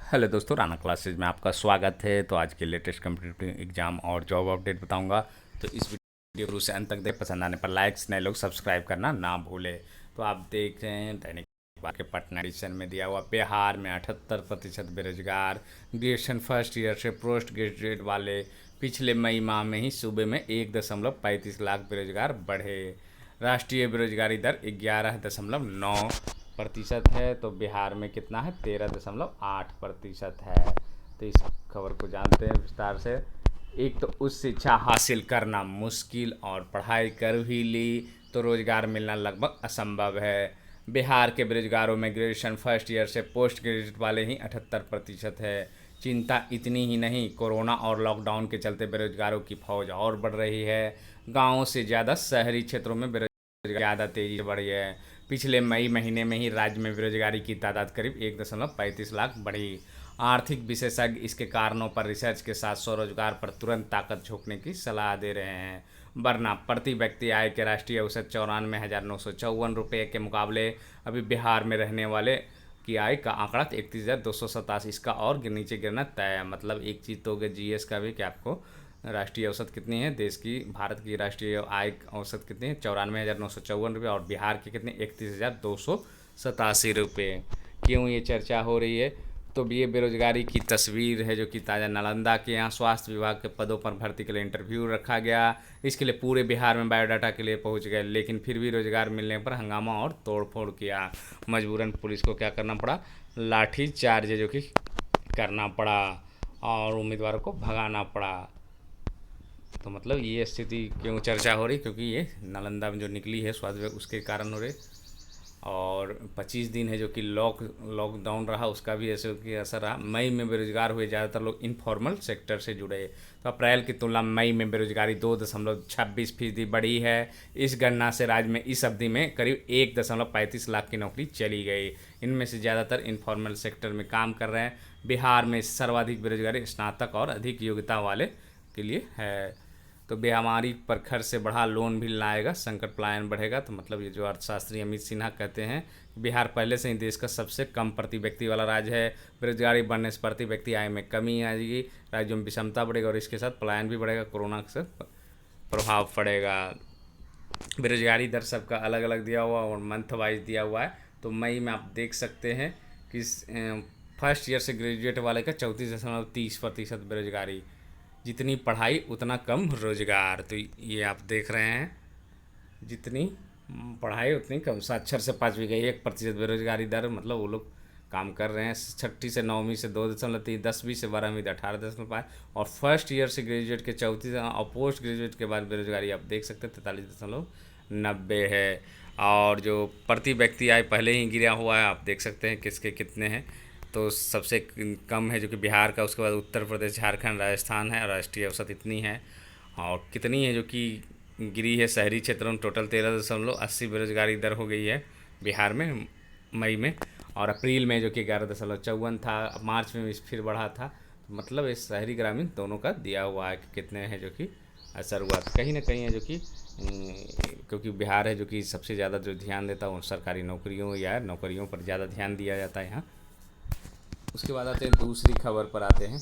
Hello दोस्तों, Rana classes में आपका स्वागत है। तो आज के लेटेस्ट कम्पिटिटिव एग्जाम और जॉब अपडेट बताऊंगा। तो इस वीडियो को शुरू से अंत तक देख, पसंद आने पर लाइक्स, नए लोग सब्सक्राइब करना ना भूलें। तो आप देख रहे हैं दैनिक भास्कर के पटना एडिशन में दिया हुआ, बिहार में 78% बेरोजगार, ग्रेजुएशन फर्स्ट ईयर से पोस्ट ग्रेजुएट वाले। पिछले मई माह में ही सूबे में 1.35 लाख बेरोजगार बढ़े। राष्ट्रीय बेरोजगारी दर 11.9% है। तो बिहार में कितना है? 13.8% है। तो इस खबर को जानते हैं विस्तार से। एक तो उच्च शिक्षा हासिल करना मुश्किल और पढ़ाई कर भी ली तो रोजगार मिलना लगभग असंभव है। बिहार के बेरोजगारों में ग्रेजुएशन फर्स्ट ईयर से पोस्ट ग्रेजुएट वाले ही 78% है। चिंता इतनी ही नहीं, कोरोना और लॉकडाउन के चलते बेरोजगारों की फौज और बढ़ रही है। गाँवों से ज़्यादा शहरी क्षेत्रों में ज़्यादा तेज़ी से बढ़ी है। पिछले मई महीने में ही राज्य में बेरोजगारी की तादाद करीब 1.35 लाख बढ़ी। आर्थिक विशेषज्ञ इसके कारणों पर रिसर्च के साथ स्वरोजगार पर तुरंत ताकत झोंकने की सलाह दे रहे हैं। वरना प्रति व्यक्ति आय के राष्ट्रीय औसत 94,954 रुपये के मुकाबले अभी बिहार में रहने वाले की आय का आंकड़ा 31,287, इसका और नीचे गिरना तय है। मतलब एक चीज़ तो होगी जीएस का भी, कि आपको राष्ट्रीय औसत कितनी है देश की, भारत की राष्ट्रीय आय औसत कितनी है? 94,954 रुपये, और बिहार की कितनी? 31,287 रुपये। क्यों ये चर्चा हो रही है? तो ये बेरोजगारी की तस्वीर है जो कि ताज़ा नालंदा के यहाँ स्वास्थ्य विभाग के पदों पर भर्ती के लिए इंटरव्यू रखा गया। इसके लिए पूरे बिहार में बायोडाटा के लिए पहुँच गए, लेकिन फिर भी रोजगार मिलने पर हंगामा और तोड़फोड़ किया। मजबूरन पुलिस को क्या करना पड़ा? लाठी चार्ज जो कि करना पड़ा और उम्मीदवारों को भगाना पड़ा। तो मतलब ये स्थिति क्यों चर्चा हो रही? क्योंकि ये नालंदा में जो निकली है स्वास्थ्य विभाग, उसके कारण हो रही। और 25 दिन है जो कि लॉकडाउन रहा, उसका भी ऐसे कि असर रहा। मई में बेरोजगार हुए ज़्यादातर लोग इनफॉर्मल सेक्टर से जुड़े। तो अप्रैल की तुलना में मई में बेरोजगारी 2.26% बढ़ी है। इस गणना से राज्य में इस अवधि में करीब 1.35 लाख की नौकरी चली गई। इनमें से ज़्यादातर इनफॉर्मल सेक्टर में काम कर रहे हैं। बिहार में सर्वाधिक बेरोजगारी स्नातक और अधिक योग्यता वाले के लिए है। तो बेहमारी पर खर्च से बढ़ा लोन भी लाएगा, संकट पलायन बढ़ेगा। तो मतलब ये जो अर्थशास्त्री अमित सिन्हा कहते हैं, बिहार पहले से ही देश का सबसे कम प्रति व्यक्ति वाला राज्य है। बेरोजगारी बढ़ने से प्रति व्यक्ति आय में कमी आएगी, राज्यों में विषमता बढ़ेगा और इसके साथ पलायन भी बढ़ेगा, कोरोना से प्रभाव पड़ेगा। बेरोजगारी दर सबका अलग अलग दिया हुआ और मंथ वाइज दिया हुआ है। तो मई में आप देख सकते हैं कि फर्स्ट ईयर से ग्रेजुएट वाले का 34.30% बेरोजगारी। जितनी पढ़ाई उतना कम रोजगार। तो ये आप देख रहे हैं, जितनी पढ़ाई उतनी कम। साक्षर से 5वीं गई 1% बेरोजगारी दर। मतलब वो लोग काम कर रहे हैं। छठी से 9वीं से 2.3, 10वीं से 12वीं 18.5, और फर्स्ट ईयर से ग्रेजुएट के 34, और पोस्ट ग्रेजुएट के बाद बेरोजगारी आप देख सकते हैं 43.90 है। और जो प्रति व्यक्ति आय पहले ही गिरा हुआ है, आप देख सकते हैं किसके कितने हैं। तो सबसे कम है जो कि बिहार का, उसके बाद उत्तर प्रदेश, झारखंड, राजस्थान है। राष्ट्रीय औसत इतनी है। और कितनी है जो कि गिरी है शहरी क्षेत्रों में? टोटल 13.80 बेरोजगारी दर हो गई है बिहार में मई में। और अप्रैल में जो कि 11.54 था, मार्च में फिर बढ़ा था। तो मतलब इस शहरी ग्रामीण दोनों का दिया हुआ है कि कितने हैं जो कि असर हुआ। तो कहीं ना कहीं है जो कि क्योंकि बिहार है जो कि सबसे ज़्यादा जो ध्यान देता है वो सरकारी नौकरियों या नौकरियों पर ज़्यादा ध्यान दिया जाता है यहाँ। उसके बाद आते हैं दूसरी खबर पर आते हैं।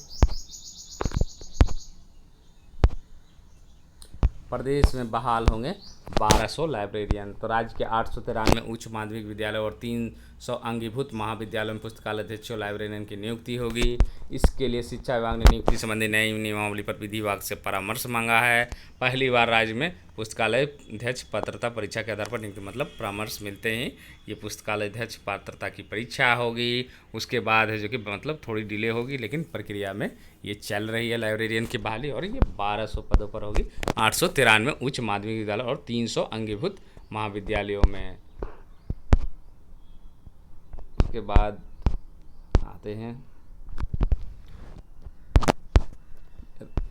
प्रदेश में बहाल होंगे 1200 लाइब्रेरियन। तो राज्य के 893 उच्च माध्यमिक विद्यालय और 300 अंगीभूत महाविद्यालयों में पुस्तकालयाध्यक्ष और लाइब्रेरियन की नियुक्ति होगी। इसके लिए शिक्षा विभाग ने नियुक्ति संबंधी नई नियमावली पर विधि विभाग से परामर्श मांगा है। पहली बार राज्य में पुस्तकालय अध्यक्ष पात्रता परीक्षा के आधार पर नियुक्ति, मतलब परामर्श मिलते ही ये पुस्तकालय अध्यक्ष पात्रता की परीक्षा होगी। उसके बाद है जो कि मतलब थोड़ी डिले होगी, लेकिन प्रक्रिया में ये चल रही है लाइब्रेरियन की बहाली। और ये 1200 पदों पर होगी, 893 उच्च माध्यमिक विद्यालय और 300 अंगीभूत महाविद्यालयों में। उसके बाद आते हैं,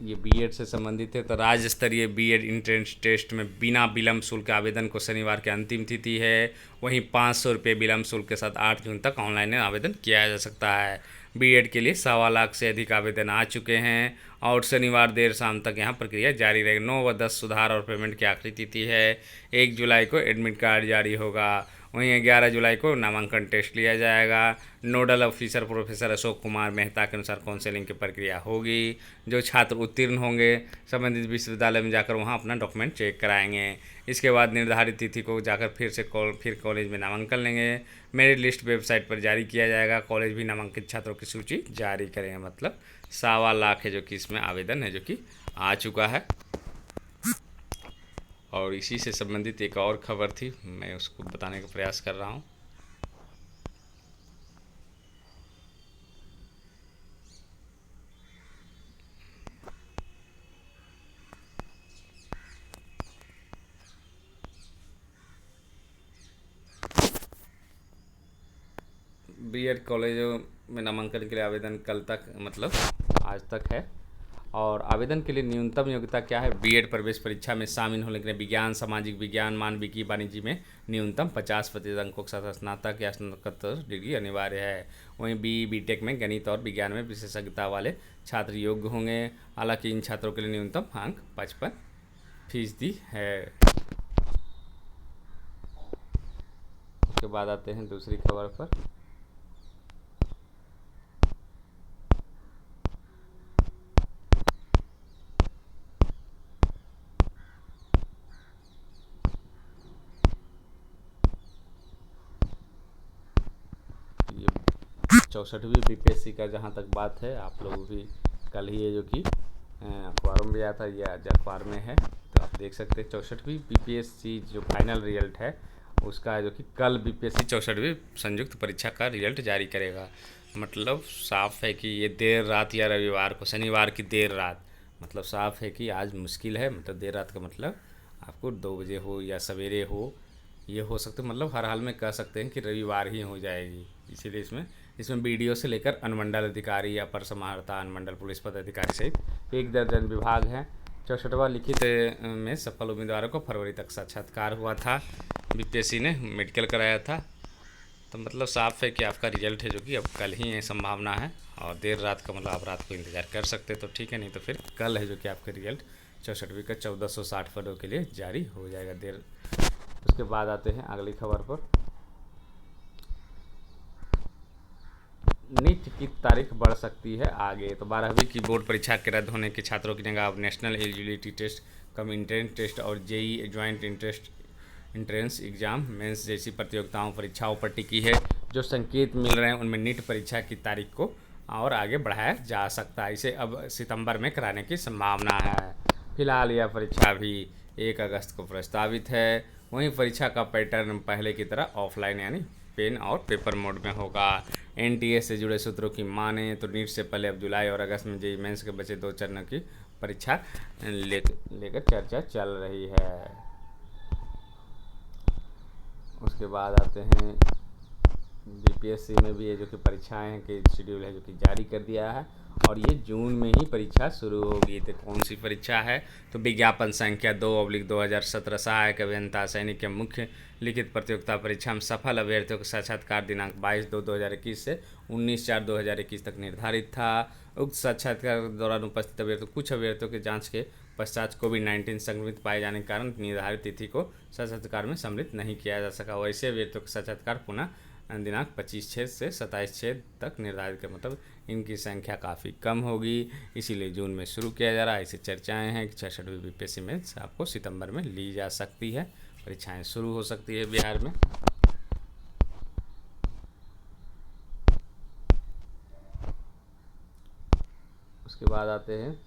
ये बीएड से संबंधित है। तो राज्य स्तरीय बीएड एंट्रेंस टेस्ट में बिना विलम्ब शुल्क आवेदन को शनिवार की अंतिम तिथि है। वहीं 500 रुपये विलम्ब शुल्क के साथ 8 जून तक ऑनलाइन आवेदन किया जा सकता है। बीएड के लिए 1.25 लाख से अधिक आवेदन आ चुके हैं और शनिवार देर शाम तक यहाँ प्रक्रिया जारी रहेगी। 9 व 10 सुधार और पेमेंट की आखिरी तिथि है। 1 जुलाई को एडमिट कार्ड जारी होगा। वहीं 11 जुलाई को नामांकन टेस्ट लिया जाएगा। Nodal officer professor Ashok Kumar Mehta के अनुसार काउंसलिंग की प्रक्रिया होगी। जो छात्र उत्तीर्ण होंगे संबंधित विश्वविद्यालय में जाकर वहां अपना डॉक्यूमेंट चेक कराएंगे। इसके बाद निर्धारित तिथि को जाकर फिर कॉलेज में नामांकन लेंगे। मेरिट लिस्ट वेबसाइट पर जारी किया जाएगा। कॉलेज भी नामांकित छात्रों की सूची जारी करेंगे। मतलब 1.25 लाख है जो कि इसमें आवेदन है जो कि आ चुका है। और इसी से संबंधित एक और खबर थी, मैं उसको बताने का प्रयास कर रहा हूँ। बीएड कॉलेजों में नामांकन के लिए आवेदन कल तक मतलब आज तक है। और आवेदन के लिए न्यूनतम योग्यता क्या है? बीएड प्रवेश परीक्षा में शामिल होने के लिए विज्ञान, सामाजिक विज्ञान, मानविकी, वाणिज्य में न्यूनतम 50% अंकों के साथ स्नातक या स्नातकोत्तर डिग्री अनिवार्य है। वहीं बीटेक में गणित और विज्ञान में विशेषज्ञता वाले छात्र योग्य होंगे। हालांकि इन छात्रों के लिए न्यूनतम अंक 55% है। उसके बाद आते हैं दूसरी खबर पर। ये 64वीं बीपीएससी का जहाँ तक बात है, आप लोग भी कल ही है जो कि अखबारों में भी आया था, ये आज अखबार में है तो आप देख सकते हैं। 64वीं बीपीएससी जो फाइनल रिजल्ट है उसका जो कि कल बीपीएससी 64वीं संयुक्त परीक्षा का रिजल्ट जारी करेगा। मतलब साफ है कि ये देर रात या रविवार को, शनिवार की देर रात, मतलब साफ है कि आज मुश्किल है। मतलब देर रात का मतलब आपको 2 बजे हो या सवेरे हो, ये हो सकता है। मतलब हर हाल में कह सकते हैं कि रविवार ही हो जाएगी। इसीलिए इसमें बीडीओ से लेकर अनुमंडल अधिकारी, अपर समाहर्ता, अनुमंडल पुलिस पदाधिकारी सहित 1 दर्जन विभाग हैं। 64वां लिखित में सफल उम्मीदवारों को फरवरी तक साक्षात्कार हुआ था। बीपीएससी ने मेडिकल कराया था। तो मतलब साफ है कि आपका रिजल्ट है जो कि अब कल ही है, संभावना है। और देर रात का मतलब आप रात को इंतज़ार कर सकते तो ठीक है, नहीं तो फिर कल है जो कि आपका रिजल्ट 64वीं का 1460 पदों के लिए जारी हो जाएगा देर। उसके बाद आते हैं अगली खबर पर। नीट की तारीख बढ़ सकती है आगे। तो 12वीं की बोर्ड परीक्षा के रद्द होने के छात्रों की जगह अब National Eligibility Test, cum Entrance Test और JEE Joint Entrance Exam Mains जैसी प्रतियोगिताओं परीक्षाओं पर टिकी है। जो संकेत मिल रहे हैं उनमें नीट परीक्षा की तारीख को और आगे बढ़ाया जा सकता है। इसे अब सितंबर में कराने की संभावना है। फिलहाल यह परीक्षा भी 1 अगस्त को प्रस्तावित है। वहीं परीक्षा का पैटर्न पहले की तरह ऑफलाइन यानी पेन और पेपर मोड में होगा। एनटीए से जुड़े सूत्रों की माने तो नीट से पहले अब जुलाई और अगस्त में जेईई मेंस के बचे 2 चरणों की परीक्षा लेकर चर्चा चल रही है। उसके बाद आते हैं बीपीएससी में भी ये जो कि परीक्षाएं हैं कि शेड्यूल है जो कि जारी कर दिया है और ये जून में ही परीक्षा शुरू होगी। तो कौन सी परीक्षा है? तो विज्ञापन संख्या 2/2017 सहायक अभियंता सैनिक के मुख्य लिखित प्रतियोगिता परीक्षा में सफल अभ्यर्थियों का साक्षात्कार दिनांक 22/2/2021 से 19/4/2021 तक निर्धारित था। उक्त साक्षात्कार के दौरान उपस्थित अभ्यर्थियों कुछ अभ्यर्थियों के जांच के पश्चात कोविड-19 संक्रमित पाए जाने के कारण निर्धारित तिथि को साक्षात्कार में सम्मिलित नहीं किया जा सका। वैसे अभ्यर्थियों का साक्षात्कार पुनः दिनांक 25/6 से 27/6 तक निर्धारित कर, मतलब इनकी संख्या काफ़ी कम होगी, इसीलिए जून में शुरू किया जा रहा है। ऐसी चर्चाएं हैं कि 66वीं बीपीएससी मेंस आपको सितंबर में ली जा सकती है, परीक्षाएं शुरू हो सकती है बिहार में। उसके बाद आते हैं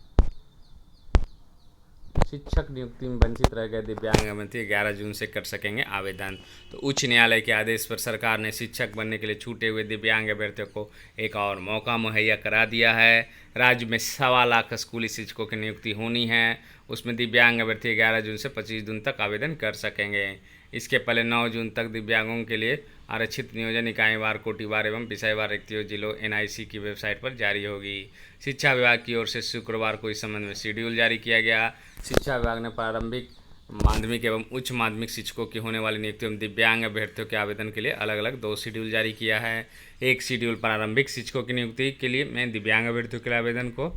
शिक्षक नियुक्ति में वंचित रह गए दिव्यांग अभ्यर्थी 11 जून से कर सकेंगे आवेदन। तो उच्च न्यायालय के आदेश पर सरकार ने शिक्षक बनने के लिए छूटे हुए दिव्यांग अभ्यर्थियों को एक और मौका मुहैया करा दिया है। राज्य में 1.25 लाख स्कूली शिक्षकों की नियुक्ति होनी है। उसमें दिव्यांग अभ्यर्थी 11 जून से 25 जून तक आवेदन कर सकेंगे। इसके पहले 9 जून तक दिव्यांगों के लिए आरक्षित नियोजन इकाईवार, कोटिवार एवं विषयवार रिक्तियों जिलों एनआईसी की वेबसाइट पर जारी होगी। शिक्षा विभाग की ओर से शुक्रवार को इस संबंध में शेड्यूल जारी किया गया। शिक्षा विभाग ने प्रारंभिक, माध्यमिक एवं उच्च माध्यमिक शिक्षकों की होने वाली नियुक्तियों में दिव्यांग अभ्यर्थियों के आवेदन के लिए अलग अलग 2 शेड्यूल जारी किया है। एक शेड्यूल प्रारंभिक शिक्षकों की नियुक्ति के लिए में दिव्यांग अभ्यर्थियों के लिए आवेदन को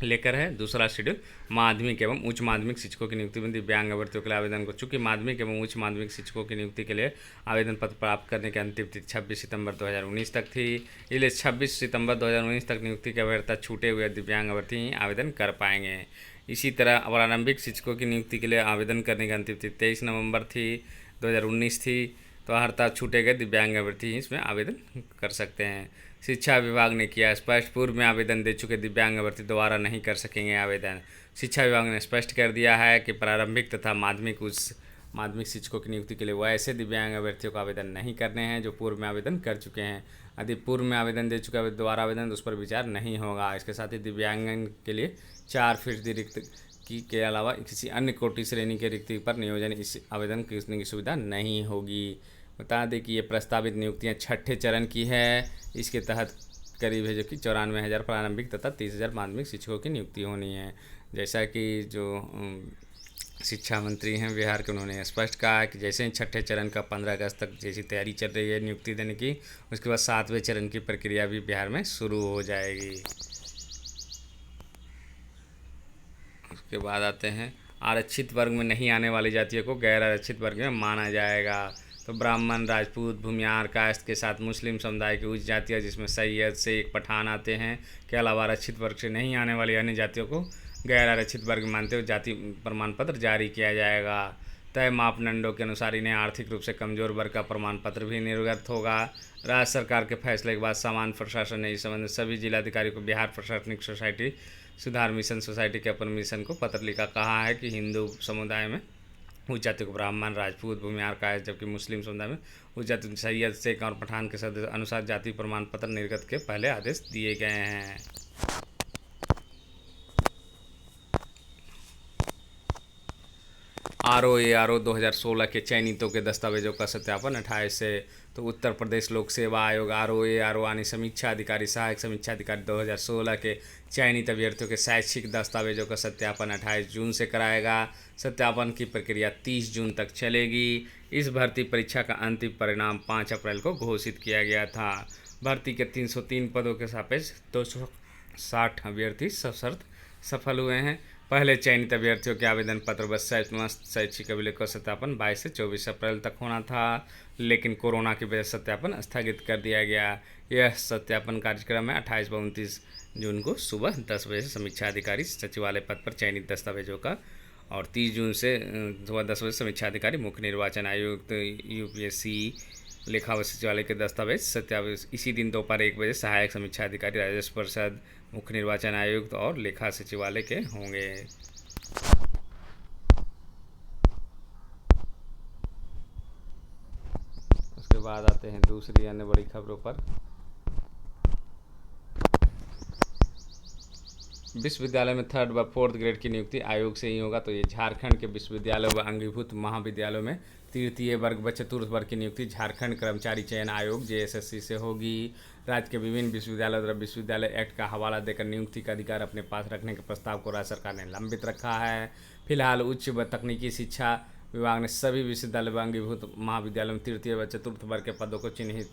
लेकर है। दूसरा शेड्यूल माध्यमिक एवं उच्च माध्यमिक शिक्षकों की नियुक्ति में दिव्यांग अभ्यर्थियों के लिए आवेदन को, चूंकि माध्यमिक एवं उच्च माध्यमिक शिक्षकों की नियुक्ति के लिए आवेदन पत्र प्राप्त करने की अंतिम तिथि 26 सितंबर 2019 तक थी, इसलिए 26 सितंबर 2019 तक नियुक्ति की अभ्यर्थता छूटे हुए दिव्यांग अभ्यर्थी ही आवेदन कर पाएंगे। इसी तरह प्रारंभिक शिक्षकों की नियुक्ति के लिए आवेदन करने की अंतिम तिथि 23 नवंबर 2019 थी, तो हड़ताल छूटे गए दिव्यांग अभ्यर्थी ही इसमें आवेदन कर सकते हैं। शिक्षा विभाग ने किया स्पष्ट, पूर्व में आवेदन दे चुके दिव्यांग अभ्यर्थी दोबारा नहीं कर सकेंगे आवेदन। शिक्षा विभाग ने स्पष्ट कर दिया है कि प्रारंभिक तथा माध्यमिक उच्च माध्यमिक शिक्षकों की नियुक्ति के लिए वैसे दिव्यांग अभ्यर्थियों को आवेदन नहीं करने हैं जो पूर्व में आवेदन कर चुके हैं। यदि पूर्व में आवेदन दे चुका है दोबारा आवेदन, तो उस पर विचार नहीं होगा। इसके साथ ही दिव्यांगन के लिए 4% रिक्त के अलावा किसी अन्य कोटि श्रेणी के रिक्ति पर नियोजन इस आवेदन करने की सुविधा नहीं होगी। बता दें कि ये प्रस्तावित नियुक्तियां छठे चरण की है। इसके तहत करीब है जो कि 94,000 प्रारंभिक तथा 30,000 माध्यमिक शिक्षकों की नियुक्ति होनी है। जैसा कि जो शिक्षा मंत्री हैं बिहार के, उन्होंने स्पष्ट कहा कि जैसे ही छठे चरण का 15 अगस्त तक जैसी तैयारी चल रही है नियुक्ति देने की, उसके बाद 7वें चरण की प्रक्रिया भी बिहार में शुरू हो जाएगी। उसके बाद आते हैं आरक्षित वर्ग में नहीं आने वाली जातियों को गैर आरक्षित वर्ग में माना जाएगा। तो ब्राह्मण, राजपूत, भूमियार कास्ट के साथ मुस्लिम समुदाय की उच्च जातियाँ जिसमें सैयद, शेख, पठान आते हैं के अलावा आरक्षित वर्ग से नहीं आने वाली अन्य जातियों को गैर आरक्षित वर्ग मानते हुए जाति प्रमाण पत्र जारी किया जाएगा। तय मापदंडों के अनुसार इन्हें आर्थिक रूप से कमजोर वर्ग का प्रमाण पत्र भी निर्गत होगा। राज्य सरकार के फैसले के बाद सामान्य प्रशासन ने इस संबंध में सभी जिलाधिकारी को बिहार प्रशासनिक सोसाइटी सुधार मिशन सोसाइटी के अपर मिशन को पत्र लिखा कहा है कि हिंदू समुदाय में उच्च जाति को ब्राह्मण, राजपूत, भूमियार कास्ट, जबकि मुस्लिम समुदाय में उच्च जाति सैयद, शेख और पठान के अनुसार जाति प्रमाण पत्र निर्गत के पहले आदेश दिए गए हैं। ROA 2016 के चयनितों के दस्तावेजों का सत्यापन 28 से। तो उत्तर प्रदेश लोक सेवा आयोग ROA यानी समीक्षा अधिकारी, सहायक समीक्षा अधिकारी 2016 के चयनित अभ्यर्थियों के शैक्षिक दस्तावेजों का सत्यापन 28 जून से कराएगा। सत्यापन की प्रक्रिया 30 जून तक चलेगी। इस भर्ती परीक्षा का अंतिम परिणाम 5 अप्रैल को घोषित किया गया था। भर्ती के 303 पदों के सापेक्ष 260 अभ्यर्थी सशर्त सफल हुए हैं। पहले चयनित अभ्यर्थियों के आवेदन पत्र व शैक्षिक अभिलेख का सत्यापन 22 से 24 अप्रैल तक होना था, लेकिन कोरोना की वजह से सत्यापन स्थगित कर दिया गया। यह सत्यापन कार्यक्रम में 28 व 29 जून को सुबह 10 बजे से समीक्षा अधिकारी सचिवालय पद पर चयनित दस्तावेजों का, और 30 जून से सुबह 10 बजे समीक्षा अधिकारी मुख्य निर्वाचन आयुक्त UPSC लेखा व सचिवालय के दस्तावेज सत्यावेश। इसी दिन दोपहर 1 बजे सहायक समीक्षा अधिकारी राजस्व परिषद, मुख्य निर्वाचन आयुक्त और लेखा सचिवालय के होंगे। उसके बाद आते हैं दूसरी अन्य बड़ी खबरों पर। विश्वविद्यालय में 3rd व 4th ग्रेड की नियुक्ति आयोग से ही होगा। तो ये झारखंड के विश्वविद्यालय व अंगीभूत महाविद्यालयों में तृतीय वर्ग व चतुर्थ वर्ग की नियुक्ति झारखंड कर्मचारी चयन आयोग JSSC से होगी। राज्य के विभिन्न विश्वविद्यालयों द्वारा विश्वविद्यालय एक्ट का हवाला देकर नियुक्ति का अधिकार अपने पास रखने के प्रस्ताव को राज्य सरकार ने लंबित रखा है। फिलहाल उच्च व तकनीकी शिक्षा विभाग ने सभी विश्वविद्यालय व अंगीभूत महाविद्यालयों में तृतीय व चतुर्थ वर्ग के पदों को चिन्हित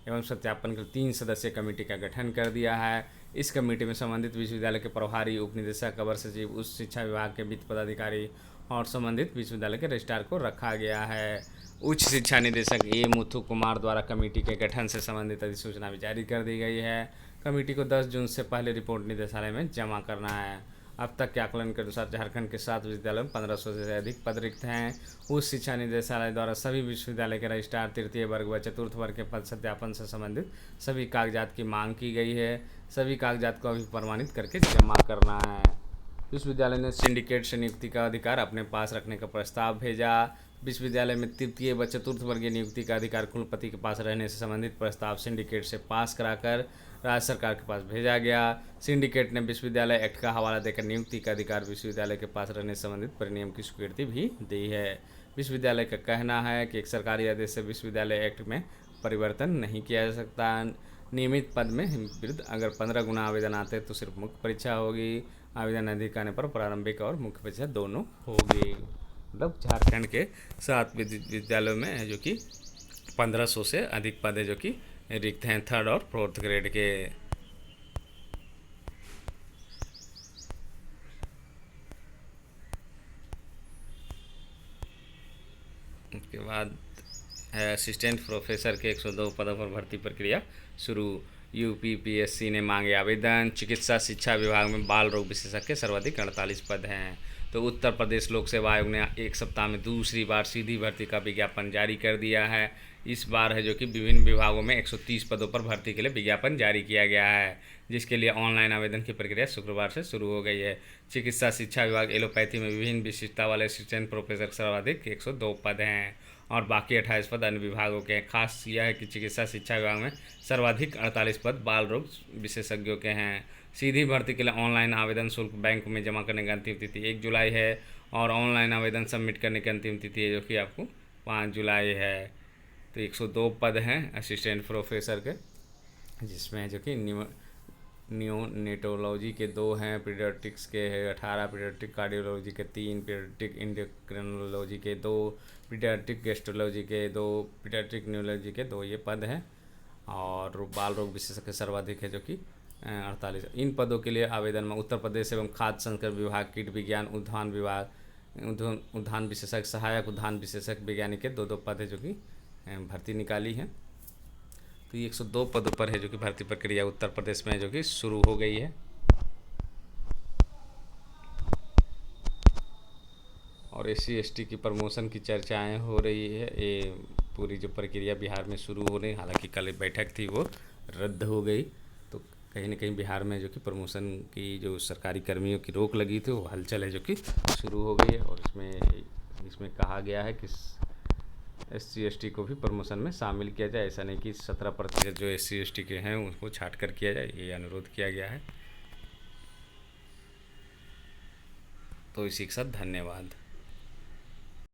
एवं सत्यापन के 3 सदस्यीय कमेटी का गठन कर दिया है। इस कमेटी में संबंधित विश्वविद्यालय के प्रभारी, उपनिदेशक, अवर सचिव, उच्च शिक्षा विभाग के वित्त पदाधिकारी और संबंधित विश्वविद्यालय के रजिस्ट्रार को रखा गया है। उच्च शिक्षा निदेशक A मुथु कुमार द्वारा कमेटी के गठन से संबंधित अधिसूचना भी जारी कर दी गई है। कमेटी को 10 जून से पहले रिपोर्ट निदेशालय में जमा करना है। अब तक के आकलन के अनुसार झारखंड के 7 विश्वविद्यालयों में 1500 से अधिक पद रिक्त हैं। उच्च शिक्षा निदेशालय द्वारा सभी विश्वविद्यालय के रजिस्ट्रार, तृतीय वर्ग व चतुर्थ वर्ग के पद सत्यापन से संबंधित सभी कागजात की मांग की गई है। सभी कागजात को अभी प्रमाणित करके जमा करना है। विश्वविद्यालय ने सिंडिकेट से नियुक्ति का अधिकार अपने पास रखने का प्रस्ताव भेजा। विश्वविद्यालय में तृतीय व चतुर्थ वर्गीय नियुक्ति का अधिकार कुलपति के पास रहने से संबंधित प्रस्ताव सिंडिकेट से पास कराकर राज्य सरकार के पास भेजा गया। सिंडिकेट ने विश्वविद्यालय एक्ट का हवाला देकर नियुक्ति का अधिकार विश्वविद्यालय के पास रहने से संबंधित परिनियम की स्वीकृति भी दी है। विश्वविद्यालय का कहना है कि एक सरकारी आदेश से विश्वविद्यालय एक्ट में परिवर्तन नहीं किया जा सकता। नियमित पद में विरुद्ध अगर 15 गुना आवेदन आते तो सिर्फ मुख्य परीक्षा होगी। आवेदन अधिक आने पर प्रारंभिक और मुख्य परीक्षा दोनों होगी। मतलब झारखंड के 7 विद्यालयों में है जो कि 1500 से अधिक पद है जो कि रिक्त हैं 3rd और 4th ग्रेड के। उसके बाद है असिस्टेंट प्रोफेसर के 102 पदों पर भर्ती प्रक्रिया शुरू। यूपीपीएससी ने मांगे आवेदन। चिकित्सा शिक्षा विभाग में बाल रोग विशेषज्ञ सर्वाधिक 48 पद हैं। तो उत्तर प्रदेश लोक सेवा आयोग ने एक सप्ताह में दूसरी बार सीधी भर्ती का विज्ञापन जारी कर दिया है। इस बार है जो कि विभिन्न विभागों में 130 पदों पर भर्ती के लिए विज्ञापन जारी किया गया है, जिसके लिए ऑनलाइन आवेदन की प्रक्रिया शुक्रवार से शुरू हो गई है। चिकित्सा शिक्षा विभाग एलोपैथी में विभिन्न विशिष्टता वाले असिस्टेंट प्रोफेसर सर्वाधिक 102 पद हैं और बाकी 28 पद अन्य विभागों के हैं। खास यह है कि चिकित्सा शिक्षा विभाग में सर्वाधिक 48 पद बाल रोग विशेषज्ञों के हैं। सीधी भर्ती के लिए ऑनलाइन आवेदन शुल्क बैंक में जमा करने की अंतिम तिथि 1 जुलाई है और ऑनलाइन आवेदन सबमिट करने की अंतिम तिथि है जो कि आपको 5 जुलाई है। तो 102 पद हैं असिस्टेंट प्रोफेसर के, जिसमें जो कि नियोनेटोलॉजी के 2 हैं, पीडियाट्रिक्स के है 18, पीडियाट्रिक कार्डियोलॉजी के 3, पीडियाट्रिक इंडोक्रिनोलॉजी के 2, पीडियाट्रिक गैस्ट्रोलॉजी के 2, पीडियाट्रिक न्यूरोलॉजी के 2 ये पद हैं और बाल रोग विशेषज्ञ सर्वाधिक है जो कि 48। इन पदों के लिए आवेदन में उत्तर प्रदेश एवं खाद्य संस्करण विभाग, कीट विज्ञान उद्यान विभाग, उद्यान विशेषज्ञ, सहायक उद्यान विशेषज्ञ वैज्ञानिक के 2 पद है जो कि भर्ती निकाली है। तो ये 102 पदों पर है जो कि भर्ती प्रक्रिया उत्तर प्रदेश में जो कि शुरू हो गई है। और SC/ST की प्रमोशन की चर्चाएं हो रही है। ये पूरी जो प्रक्रिया बिहार में शुरू हो रही, हालांकि कल एक बैठक थी वो रद्द हो गई। तो कहीं ना कहीं बिहार में जो कि प्रमोशन की जो सरकारी कर्मियों की रोक लगी थी वो हलचल है जो कि शुरू हो गई है। और इसमें कहा गया है कि SC/ST को भी प्रमोशन में शामिल किया जाए। ऐसा नहीं कि 17% जो SC/ST के हैं उनको छाट कर किया जाए, ये अनुरोध किया गया है। तो इसी के साथ धन्यवाद।